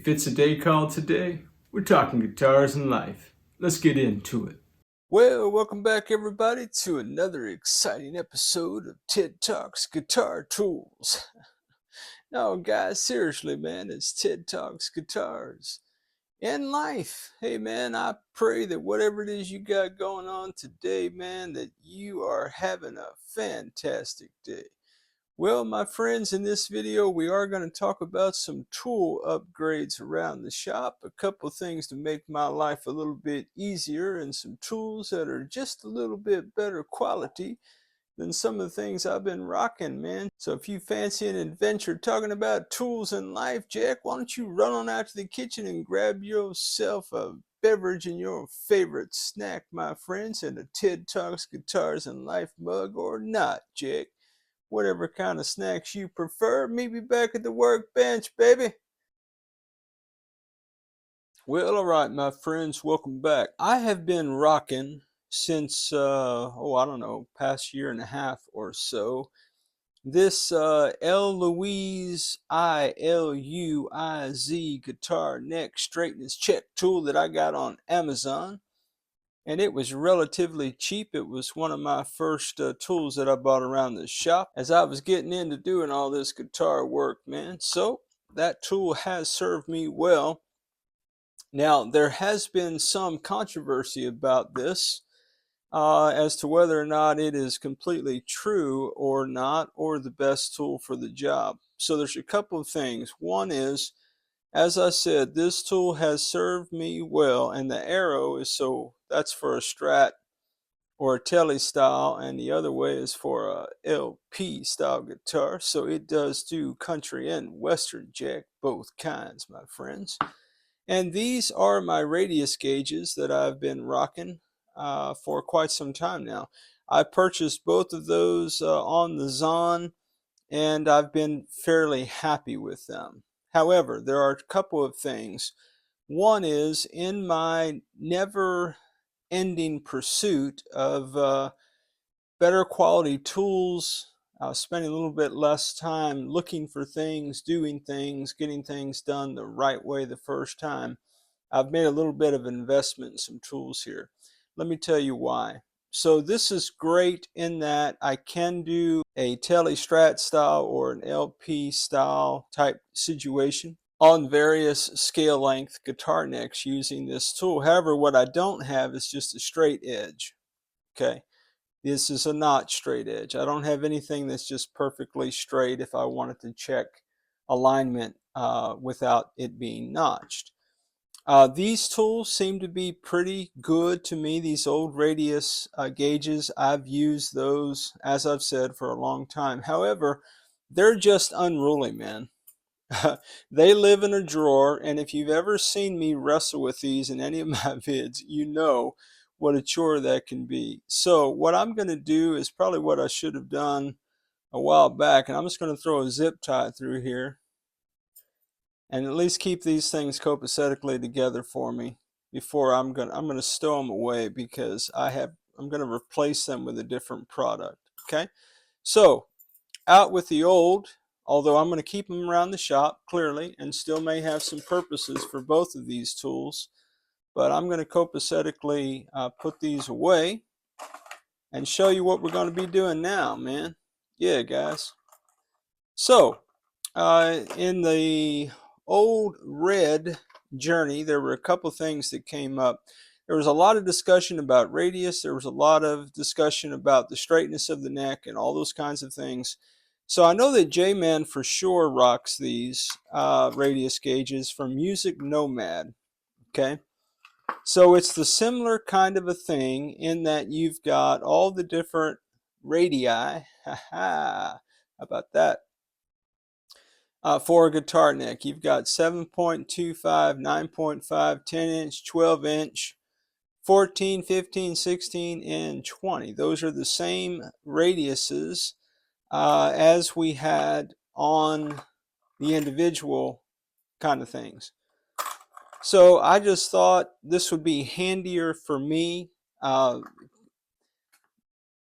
If it's a day called today, we're talking guitars and life. Let's get into it. Well, welcome back everybody to another exciting episode of TED Talks Guitar Tools. No, guys, seriously, man, it's TED Talks Guitars and life. Hey, man, I pray that whatever it is you got going on today, man, that you are having a fantastic day. Well, my friends, in this video, we are going to talk about some tool upgrades around the shop, a couple things to make my life a little bit easier, and some tools that are just a little bit better quality than some of the things I've been rocking, man. So if you fancy an adventure talking about tools in life, Jack, why don't you run on out to the kitchen and grab yourself a beverage and your favorite snack, my friends, and a TED Talks Guitars and Life mug or not, Jack. Whatever kind of snacks you prefer. Meet me back at the workbench, baby. Well, all right, my friends, welcome back. I have been rocking since, I don't know, past year and a half or so, this Eluiz ILUIZ guitar neck straightness check tool that I got on Amazon. And it was relatively cheap. It was one of my first tools that I bought around the shop as I was getting into doing all this guitar work, man. So that tool has served me well. Now, there has been some controversy about this as to whether or not it is completely true or not, or the best tool for the job. So there's a couple of things. One is, as I said, this tool has served me well, and the arrow is that's for a Strat or a Tele style, and the other way is for a LP style guitar. So it does do country and western, Jack, both kinds, my friends. And these are my radius gauges that I've been rocking for quite some time now. I purchased both of those on the Zon, and I've been fairly happy with them. However, there are a couple of things. One is, in my never-ending pursuit of better quality tools, spending a little bit less time looking for things, doing things, getting things done the right way the first time, I've made a little bit of investment in some tools here. Let me tell you why. So this is great in that I can do a Tele Strat style or an LP style type situation on various scale length guitar necks using this tool. However, what I don't have is just a straight edge. Okay, this is a not straight edge. I don't have anything that's just perfectly straight if I wanted to check alignment without it being notched. These tools seem to be pretty good to me. These old radius gauges, I've used those, as I've said, for a long time. However, they're just unruly, man. They live in a drawer, and if you've ever seen me wrestle with these in any of my vids, you know what a chore that can be. So what I'm going to do is probably what I should have done a while back, and I'm just going to throw a zip tie through here and at least keep these things copacetically together for me before I'm gonna stow them away, because I'm gonna replace them with a different product. Okay, so out with the old, although I'm gonna keep them around the shop clearly and still may have some purposes for both of these tools, but I'm gonna copacetically put these away and show you what we're gonna be doing now, man. Yeah, guys. So in the old red journey, there were a couple things that came up. There was a lot of discussion about radius. There was a lot of discussion about the straightness of the neck and all those kinds of things. So I know that J-Man for sure rocks these radius gauges from Music Nomad. Okay, so it's the similar kind of a thing in that you've got all the different radii. How about that? For a guitar neck, you've got 7.25, 9.5, 10-inch, 12-inch, 14, 15, 16, and 20. Those are the same radiuses as we had on the individual kind of things. So I just thought this would be handier for me.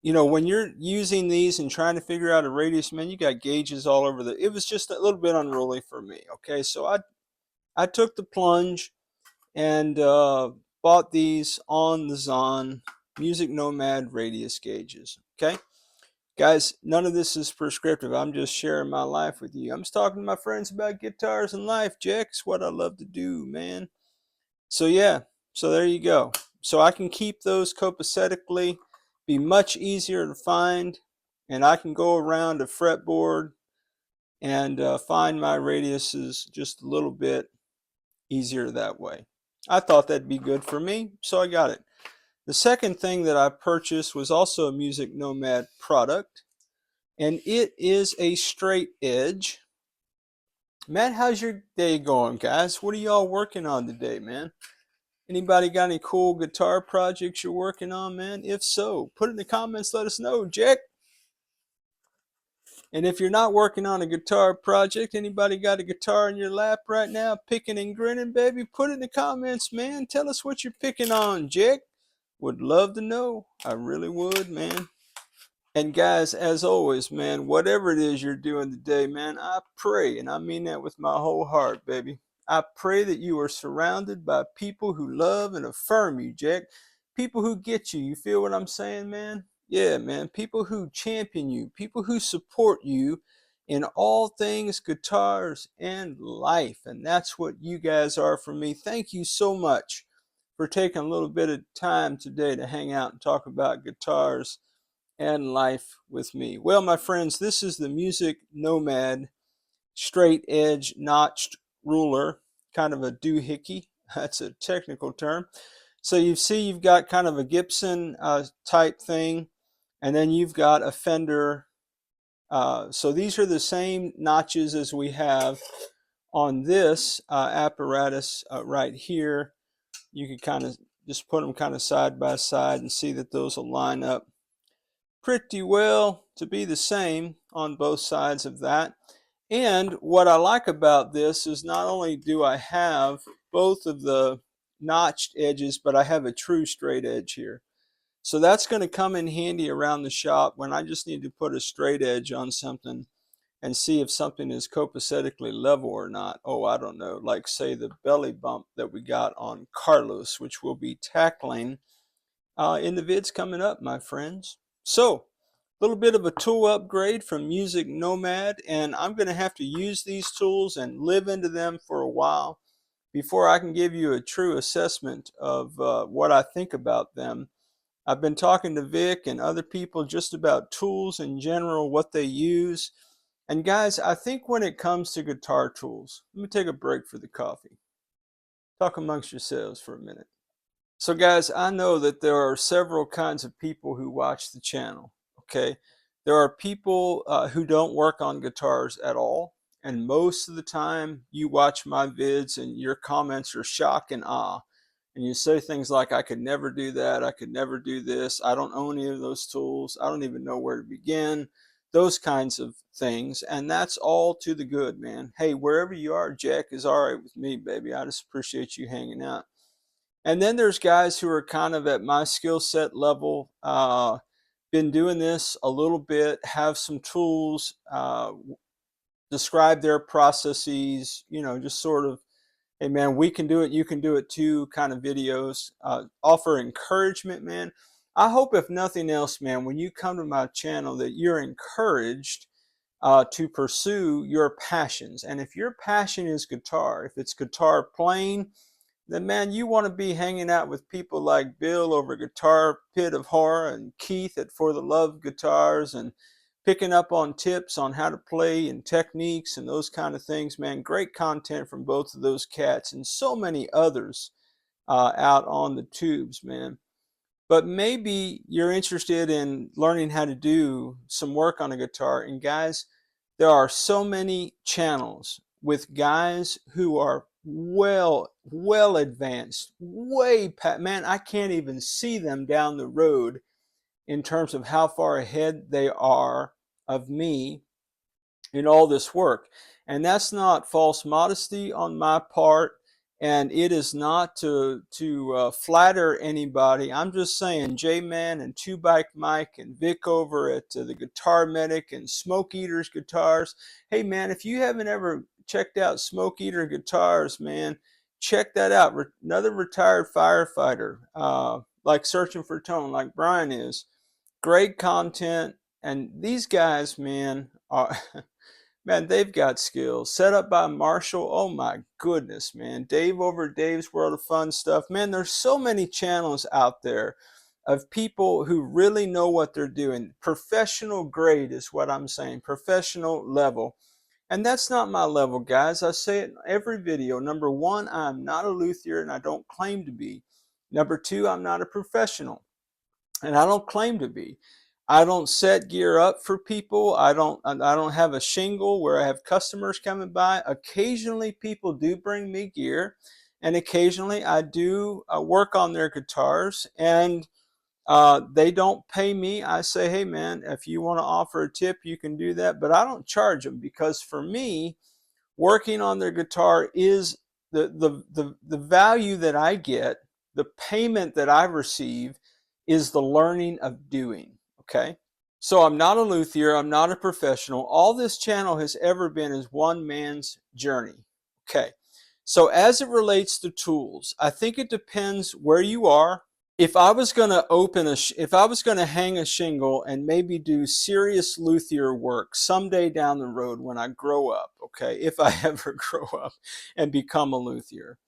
You know, when you're using these and trying to figure out a radius, man, you got gauges all over it was just a little bit unruly for me. Okay, so I took the plunge and bought these on the Zon Music Nomad radius gauges. Okay, guys, none of this is prescriptive. I'm just sharing my life with you. I'm just talking to my friends about guitars and life, Jack. It's what I love to do, man. So yeah, so there you go. So I can keep those copacetically, be much easier to find, and I can go around a fretboard and find my radiuses just a little bit easier that way. I thought that'd be good for me, so I got it. The second thing that I purchased was also a Music Nomad product, and it is a straight edge. Matt, how's your day going, guys? What are y'all working on today, man? Anybody got any cool guitar projects you're working on, man? If so, put it in the comments, let us know, Jack. And if you're not working on a guitar project, anybody got a guitar in your lap right now, picking and grinning, baby? Put it in the comments, man. Tell us what you're picking on, Jack. Would love to know. I really would, man. And guys, as always, man, whatever it is you're doing today, man, I pray, and I mean that with my whole heart, baby. I pray that you are surrounded by people who love and affirm you, Jack. People who get you. You feel what I'm saying, man? Yeah, man. People who champion you. People who support you in all things guitars and life. And that's what you guys are for me. Thank you so much for taking a little bit of time today to hang out and talk about guitars and life with me. Well, my friends, this is the Music Nomad straight edge notched ruler, kind of a doohickey. That's a technical term. So you see you've got kind of a Gibson type thing, and then you've got a Fender. So these are the same notches as we have on this apparatus right here. You can kind of just put them kind of side by side and see that those will line up pretty well to be the same on both sides of that. And what I like about this is not only do I have both of the notched edges, but I have a true straight edge here. So that's going to come in handy around the shop when I just need to put a straight edge on something and see if something is copacetically level or not. Oh, I don't know, like say the belly bump that we got on Carlos, which we'll be tackling in the vids coming up, my friends. So, a little bit of a tool upgrade from Music Nomad, and I'm going to have to use these tools and live into them for a while before I can give you a true assessment of what I think about them. I've been talking to Vic and other people just about tools in general, what they use. And guys, I think when it comes to guitar tools, let me take a break for the coffee. Talk amongst yourselves for a minute. So guys, I know that there are several kinds of people who watch the channel, okay? There are people who don't work on guitars at all, and most of the time you watch my vids and your comments are shock and awe. And you say things like, I could never do that, I could never do this, I don't own any of those tools, I don't even know where to begin, those kinds of things. And that's all to the good, man. Hey, wherever you are, Jack is all right with me, baby. I just appreciate you hanging out. And then there's guys who are kind of at my skill set level, been doing this a little bit, have some tools, describe their processes, you know, just sort of, hey man, we can do it, you can do it too kind of videos, offer encouragement, man. I hope if nothing else, man, when you come to my channel that you're encouraged to pursue your passions. And if your passion is guitar, if it's guitar playing, then man, you want to be hanging out with people like Bill over Guitar Pit of Horror and Keith at For the Love of Guitars and picking up on tips on how to play and techniques and those kind of things, man. Great content from both of those cats and so many others out on the tubes, man. But maybe you're interested in learning how to do some work on a guitar. And guys, there are so many channels with guys who are well advanced, way past, man, I can't even see them down the road in terms of how far ahead they are of me in all this work. And that's not false modesty on my part, and it is not to flatter anybody. I'm just saying, J-Man and Two Bike Mike and Vic over at the Guitar Medic and Smoke Eaters Guitars, hey man, if you haven't ever checked out Smoke Eater Guitars, man, check that out. Another retired firefighter, like searching for tone, like Brian is. Great content, and these guys, man, are man, they've got skills. Set up by Marshall. Oh my goodness, man. Dave over Dave's World of Fun stuff. Man, there's so many channels out there of people who really know what they're doing. Professional grade is what I'm saying. Professional level. And that's not my level, guys. I say it in every video. Number one, I'm not a luthier and I don't claim to be. Number two, I'm not a professional and I don't claim to be. I don't set gear up for people. I don't have a shingle where I have customers coming by. Occasionally people do bring me gear, and occasionally I do work on their guitars, and they don't pay me. I say, hey man, if you want to offer a tip, you can do that, but I don't charge them, because for me, working on their guitar is the value that I get, the payment that I receive is the learning of doing. Okay, so I'm not a luthier, I'm not a professional. All this channel has ever been is one man's journey. Okay, so as it relates to tools, I think it depends where you are. If I was going to hang a shingle and maybe do serious luthier work someday down the road when I grow up, okay, if I ever grow up and become a luthier,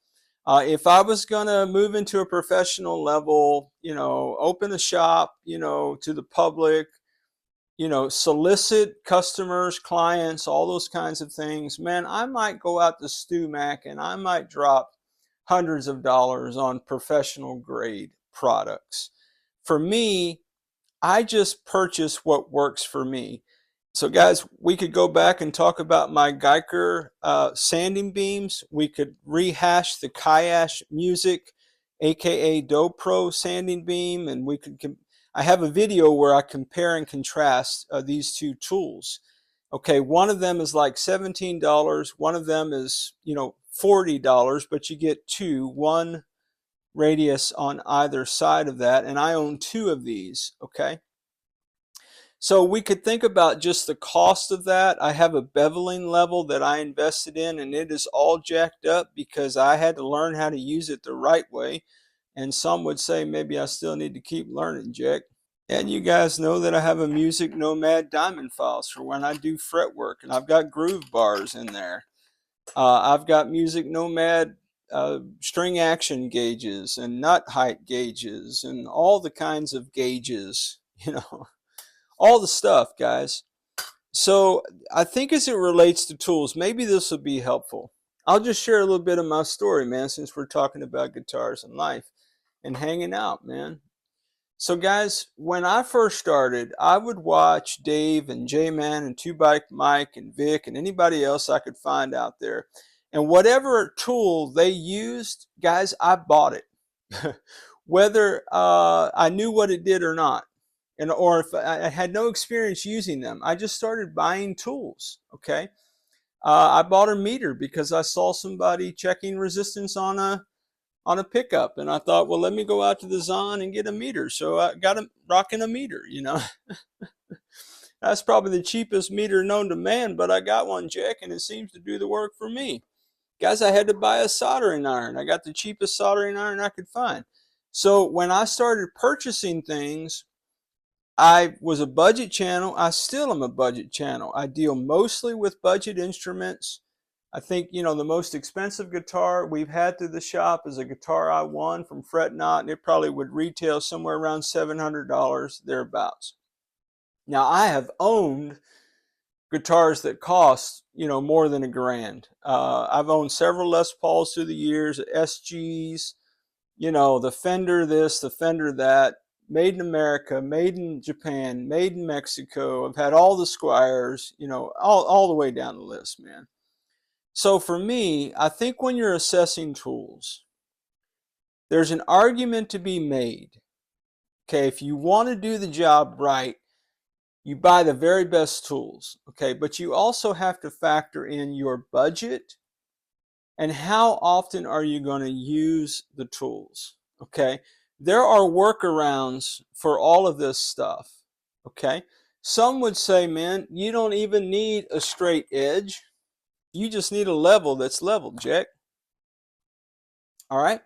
if I was going to move into a professional level, open a shop, to the public, solicit customers, clients, all those kinds of things, man, I might go out to StuMac and I might drop hundreds of dollars on professional grade products. For me, I just purchase what works for me. So guys, we could go back and talk about my Guyker sanding beams. We could rehash the Kayash Music, aka Do-Pro sanding beam, and I have a video where I compare and contrast these two tools. Okay, one of them is like $17, one of them is, $40, but you get two, one radius on either side of that, and I own two of these. Okay, so we could think about just the cost of that. I have a beveling level that I invested in, and it is all jacked up because I had to learn how to use it the right way. And some would say maybe I still need to keep learning, Jack. And you guys know that I have a Music Nomad diamond files for when I do fretwork, and I've got groove bars in there. I've got Music Nomad string action gauges and nut height gauges and all the kinds of gauges, all the stuff, guys. So I think as it relates to tools, maybe this will be helpful. I'll just share a little bit of my story, man, since we're talking about guitars and life and hanging out, man. So guys, when I first started, I would watch Dave and J-Man and Two Bike Mike and Vic and anybody else I could find out there. And whatever tool they used, guys, I bought it. Whether I knew what it did or not. Or if I had no experience using them, I just started buying tools. Okay, I bought a meter because I saw somebody checking resistance on a pickup, and I thought, well, let me go out to the Zon and get a meter. So I got rocking a meter. That's probably the cheapest meter known to man, but I got one, Jack, and it seems to do the work for me. Guys, I had to buy a soldering iron. I got the cheapest soldering iron I could find. So when I started purchasing things, I was a budget channel. I still am a budget channel. I deal mostly with budget instruments. I think, the most expensive guitar we've had through the shop is a guitar I won from Fret Not, and it probably would retail somewhere around $700, thereabouts. Now, I have owned guitars that cost, more than $1,000. I've owned several Les Pauls through the years, SGs, the Fender this, the Fender that. Made in America, made in Japan, made in Mexico. I've had all the Squiers, all the way down the list, man. So for me, I think when you're assessing tools, there's an argument to be made. Okay, if you want to do the job right, you buy the very best tools. Okay, but you also have to factor in your budget and how often are you going to use the tools. Okay. There are workarounds for all of this stuff, okay? Some would say, man, you don't even need a straight edge. You just need a level that's leveled, Jack. All right.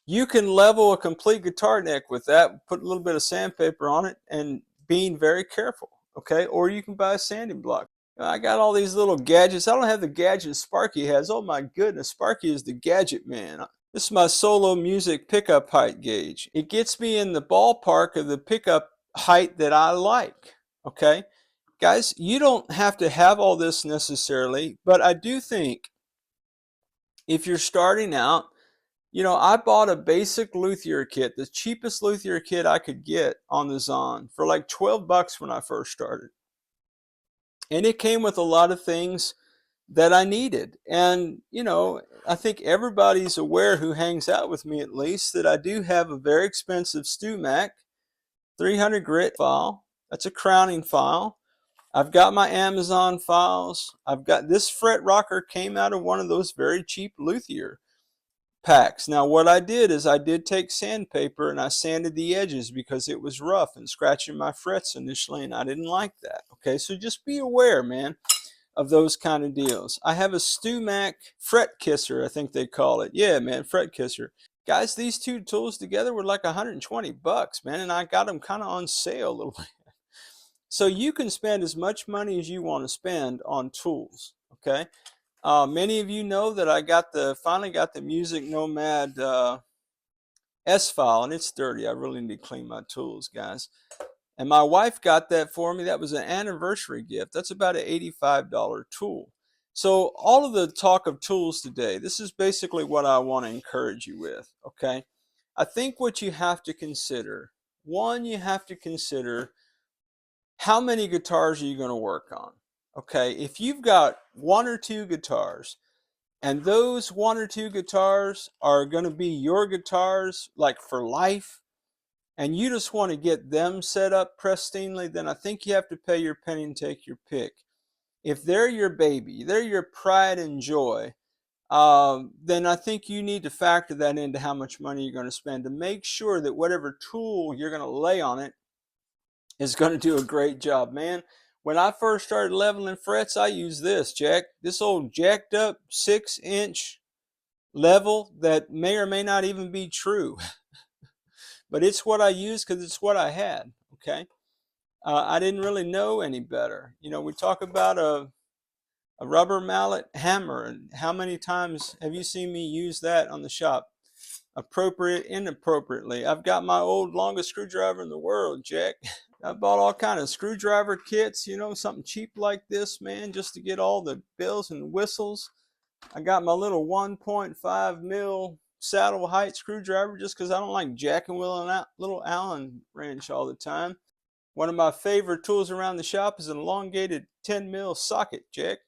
You can level a complete guitar neck with that, put a little bit of sandpaper on it, and being very careful, okay? Or you can buy a sanding block. I got all these little gadgets. I don't have the gadgets Sparky has. Oh my goodness, Sparky is the gadget man. This is my solo music pickup height gauge. It gets me in the ballpark of the pickup height that I like, okay? Guys, you don't have to have all this necessarily, but I do think if you're starting out, you know, I bought a basic luthier kit, the cheapest luthier kit I could get on the Zon for like 12 bucks when I first started. And it came with a lot of things that I needed. And, you know, I think everybody's aware who hangs out with me at least that I do have a very expensive StewMac 300 grit file. That's a crowning file. I've got my Amazon files. I've got this fret rocker came out of one of those very cheap luthier packs. Now what I did is I did take sandpaper and I sanded the edges because it was rough and scratching my frets initially, and I didn't like that. Okay, so just be aware, man, of those kind of deals. I have a StewMac fret kisser, I think they call it. Yeah, man, fret kisser. Guys, these two tools together were like 120 bucks, man, and I got them kind of on sale a little bit. So you can spend as much money as you want to spend on tools, okay? Many of you know that I finally got the Music Nomad S file, and it's dirty. I really need to clean my tools, guys. And my wife got that for me. That was an anniversary gift. That's about an $85 tool. So all of the talk of tools today, this is basically what I want to encourage you with, okay? I think what you have to consider, one, you have to consider how many guitars are you going to work on, okay? If you've got one or two guitars, and those one or two guitars are going to be your guitars like for life, and you just want to get them set up pristinely, then I think you have to pay your penny and take your pick. If they're your baby, they're your pride and joy, then I think you need to factor that into how much money you're going to spend to make sure that whatever tool you're going to lay on it is going to do a great job, man. When I first started leveling frets, I used this, Jack. This old jacked up 6-inch level that may or may not even be true. But it's what I used because it's what I had, okay? I didn't really know any better. You know, we talk about a rubber mallet hammer, and how many times have you seen me use that on the shop? Appropriate, inappropriately. I've got my old longest screwdriver in the world, Jack. I bought all kind of screwdriver kits, you know, something cheap like this, man, just to get all the bells and whistles. I got my little 1.5 mil saddle height screwdriver just because I don't like jacking with a little Allen wrench all the time. One of my favorite tools around the shop is an elongated 10 mil socket, Jack.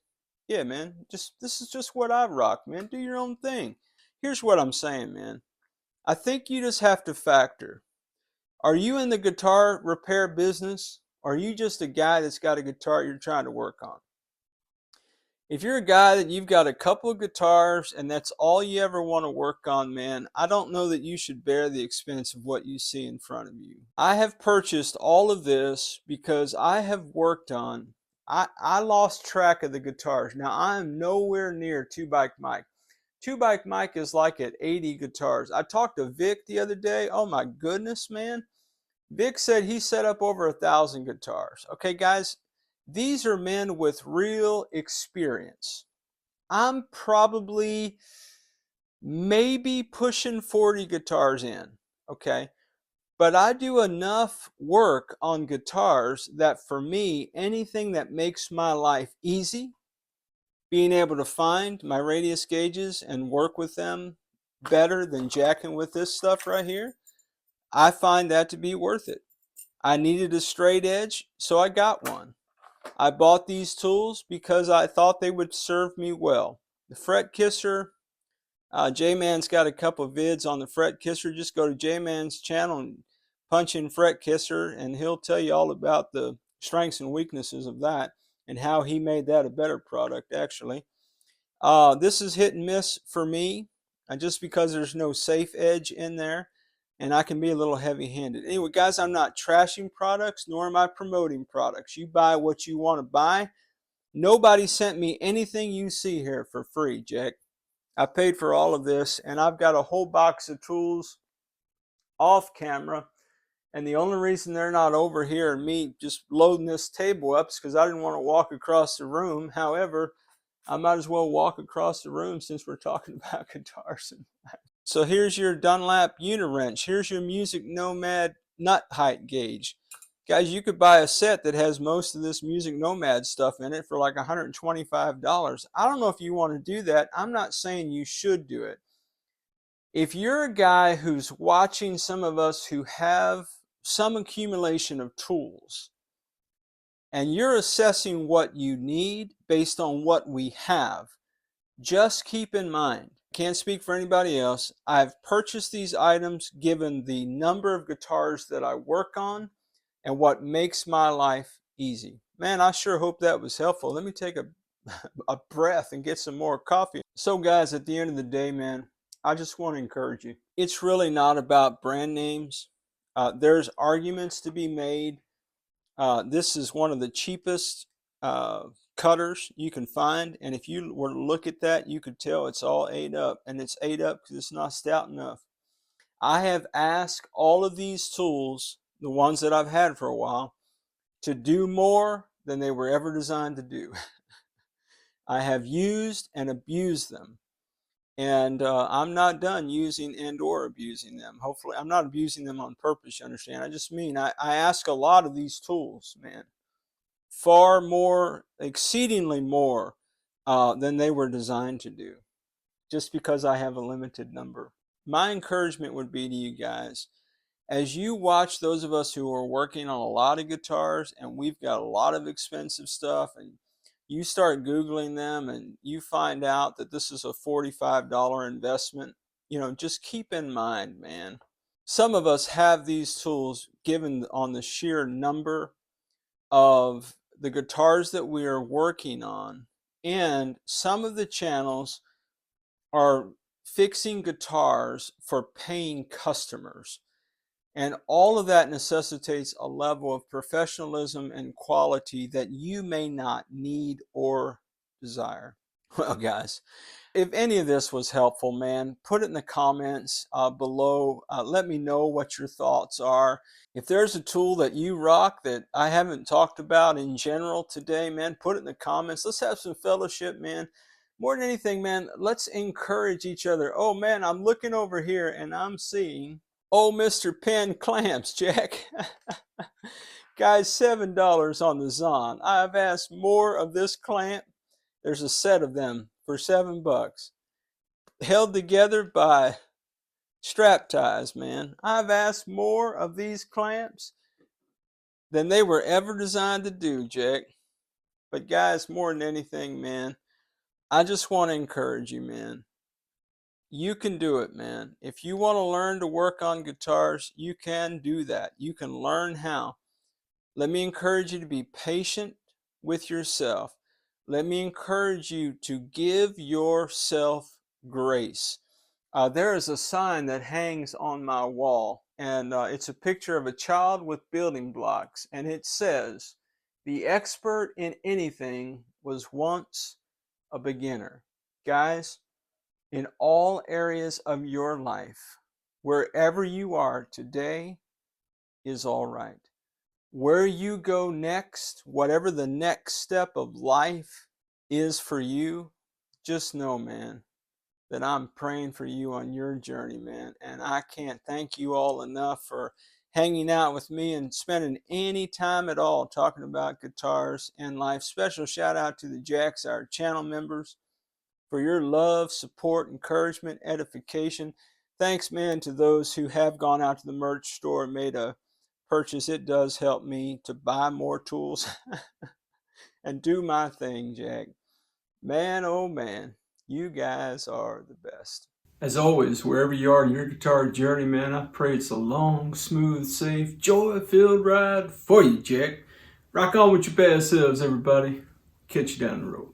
Yeah, man, this is just what I rock, man. Do your own thing. Here's what I'm saying, man. I think you just have to factor. Are you in the guitar repair business? Or are you just a guy that's got a guitar you're trying to work on? If you're a guy that you've got a couple of guitars and that's all you ever want to work on, man, I don't know that you should bear the expense of what you see in front of you. I have purchased all of this because I have worked on, I lost track of the guitars. Now, I am nowhere near Two Bike Mike. Two Bike Mike is like at 80 guitars. I talked to Vic the other day. Oh my goodness, man. Vic said he set up over 1,000 guitars. Okay, guys, these are men with real experience. I'm probably maybe pushing 40 guitars in, okay? But I do enough work on guitars that for me, anything that makes my life easy, being able to find my radius gauges and work with them better than jacking with this stuff right here, I find that to be worth it. I needed a straight edge, so I got one. I bought these tools because I thought they would serve me well. The fret kisser, J-Man's got a couple vids on the fret kisser. Just go to J-Man's channel and punch in fret kisser, and he'll tell you all about the strengths and weaknesses of that and how he made that a better product, actually. This is hit and miss for me, just because there's no safe edge in there, and I can be a little heavy-handed. Anyway, guys, I'm not trashing products, nor am I promoting products. You buy what you want to buy. Nobody sent me anything you see here for free, Jack. I paid for all of this, and I've got a whole box of tools off camera. And the only reason they're not over here and me just loading this table up is because I didn't want to walk across the room. However, I might as well walk across the room since we're talking about guitars. So here's your Dunlap Uniwrench. Here's your Music Nomad nut height gauge. Guys, you could buy a set that has most of this Music Nomad stuff in it for like $125. I don't know if you want to do that. I'm not saying you should do it. If you're a guy who's watching some of us who have some accumulation of tools, and you're assessing what you need based on what we have, just keep in mind, can't speak for anybody else, I've purchased these items given the number of guitars that I work on and what makes my life easy. Man, I sure hope that was helpful. Let me take a breath and get some more coffee. So guys, at the end of the day, man, I just want to encourage you. It's really not about brand names. There's arguments to be made. This is one of the cheapest cutters you can find, and if you were to look at that, you could tell it's all ate up, and it's ate up because it's not stout enough. I have asked all of these tools, the ones that I've had for a while, to do more than they were ever designed to do. I have used and abused them, and I'm not done using and or abusing them. Hopefully, I'm not abusing them on purpose, you understand? I just mean I ask a lot of these tools, man, far more, exceedingly more than they were designed to do, just because I have a limited number. My encouragement would be to you guys, as you watch those of us who are working on a lot of guitars and we've got a lot of expensive stuff, and you start Googling them and you find out that this is a $45 investment, you know, just keep in mind, man, some of us have these tools given on the sheer number of the guitars that we are working on, and some of the channels are fixing guitars for paying customers, and all of that necessitates a level of professionalism and quality that you may not need or desire. Well guys, if any of this was helpful, man, put it in the comments below. Let me know what your thoughts are. If there's a tool that you rock that I haven't talked about in general today, man, put it in the comments. Let's have some fellowship, man. More than anything, man, let's encourage each other. Oh man, I'm looking over here and I'm seeing, oh, Mr. Penn clamps, Jack. Guys, $7 on the Zon. I've asked more of this clamp. There's a set of them for $7, held together by strap ties, man. I've asked more of these clamps than they were ever designed to do, Jack. But guys, more than anything, man, I just want to encourage you, man. You can do it, man. If you want to learn to work on guitars, you can do that. You can learn how. Let me encourage you to be patient with yourself. Let me encourage you to give yourself grace. There is a sign that hangs on my wall, and it's a picture of a child with building blocks, and it says, "The expert in anything was once a beginner." Guys, in all areas of your life, wherever you are today is all right. Where you go next, whatever the next step of life is for you, just know, man, that I'm praying for you on your journey, man. And I can't thank you all enough for hanging out with me and spending any time at all talking about guitars and life. Special shout out to the Jacks, our channel members, for your love, support, encouragement, edification. Thanks, man, to those who have gone out to the merch store and made a purchase. It does help me to buy more tools and do my thing, Jack. Man, oh man, you guys are the best. As always, wherever you are in your guitar journey, man, I pray it's a long, smooth, safe, joy-filled ride for you, Jack. Rock on with your best selves, everybody. Catch you down the road.